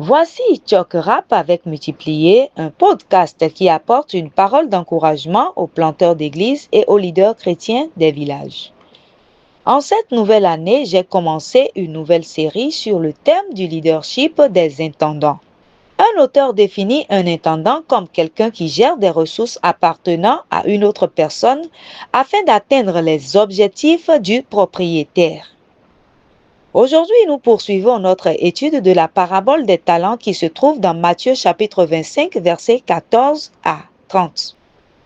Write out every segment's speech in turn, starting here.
Voici Choc Rap avec Multiplier, un podcast qui apporte une parole d'encouragement aux planteurs d'église et aux leaders chrétiens des villages. En cette nouvelle année, j'ai commencé une nouvelle série sur le thème du leadership des intendants. Un auteur définit un intendant comme quelqu'un qui gère des ressources appartenant à une autre personne afin d'atteindre les objectifs du propriétaire. Aujourd'hui, nous poursuivons notre étude de la parabole des talents qui se trouve dans Matthieu chapitre 25, versets 14 à 30.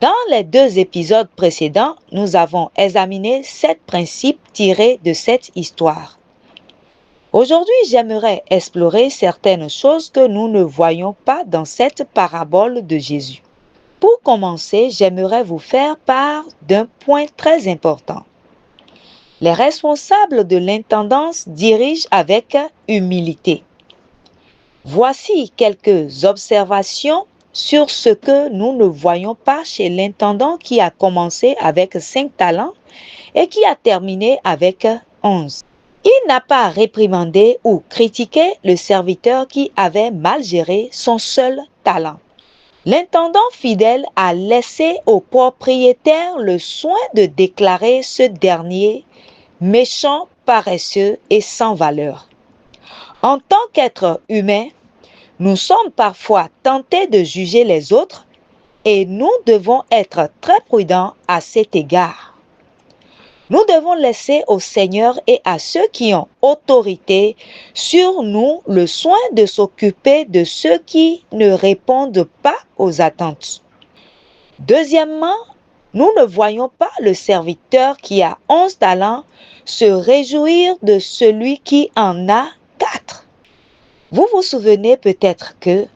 Dans les 2 épisodes précédents, nous avons examiné 7 principes tirés de cette histoire. Aujourd'hui, j'aimerais explorer certaines choses que nous ne voyons pas dans cette parabole de Jésus. Pour commencer, j'aimerais vous faire part d'un point très important. Les responsables de l'intendance dirigent avec humilité. Voici quelques observations sur ce que nous ne voyons pas chez l'intendant qui a commencé avec 5 talents et qui a terminé avec 11. Il n'a pas réprimandé ou critiqué le serviteur qui avait mal géré son seul talent. L'intendant fidèle a laissé au propriétaire le soin de déclarer ce dernier méchant, paresseux et sans valeur. En tant qu'être humain, nous sommes parfois tentés de juger les autres et nous devons être très prudents à cet égard. Nous devons laisser au Seigneur et à ceux qui ont autorité sur nous le soin de s'occuper de ceux qui ne répondent pas aux attentes. Deuxièmement, nous ne voyons pas le serviteur qui a 11 talents se réjouir de celui qui en a 4. Vous vous souvenez peut-être que,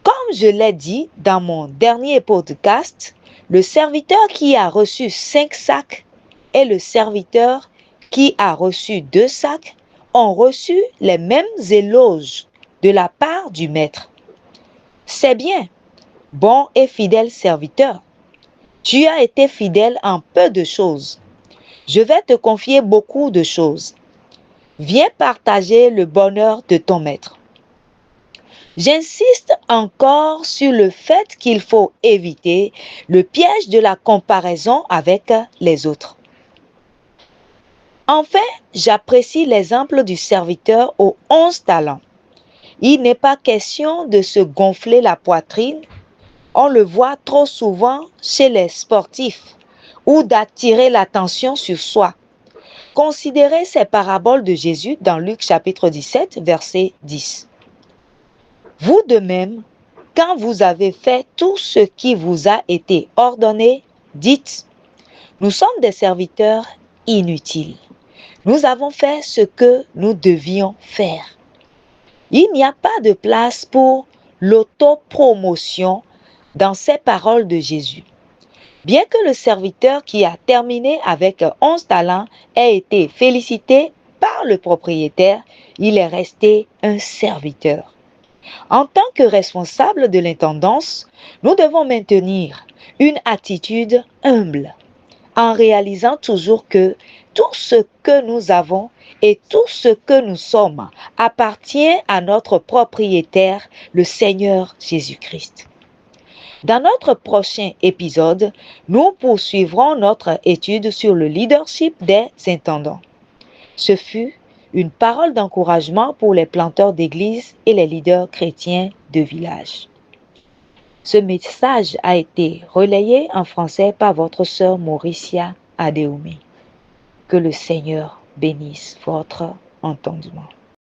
comme je l'ai dit dans mon dernier podcast, le serviteur qui a reçu 5 sacs et le serviteur qui a reçu 2 sacs ont reçu les mêmes éloges de la part du maître. C'est bien, bon et fidèle serviteur. Tu as été fidèle en peu de choses. Je vais te confier beaucoup de choses. Viens partager le bonheur de ton maître. J'insiste encore sur le fait qu'il faut éviter le piège de la comparaison avec les autres. Enfin, j'apprécie l'exemple du serviteur aux 11 talents. Il n'est pas question de se gonfler la poitrine. On le voit trop souvent chez les sportifs ou d'attirer l'attention sur soi. Considérez ces paraboles de Jésus dans Luc chapitre 17, verset 10. Vous de même, quand vous avez fait tout ce qui vous a été ordonné, dites, nous sommes des serviteurs inutiles. Nous avons fait ce que nous devions faire. Il n'y a pas de place pour l'autopromotion dans ces paroles de Jésus. Bien que le serviteur qui a terminé avec 11 talents ait été félicité par le propriétaire, il est resté un serviteur. En tant que responsable de l'intendance, nous devons maintenir une attitude humble, en réalisant toujours que tout ce que nous avons et tout ce que nous sommes appartient à notre propriétaire, le Seigneur Jésus-Christ. Dans notre prochain épisode, nous poursuivrons notre étude sur le leadership des intendants. Ce fut une parole d'encouragement pour les planteurs d'église et les leaders chrétiens de village. Ce message a été relayé en français par votre sœur Mauricia Adeoumi. Que le Seigneur bénisse votre entendement.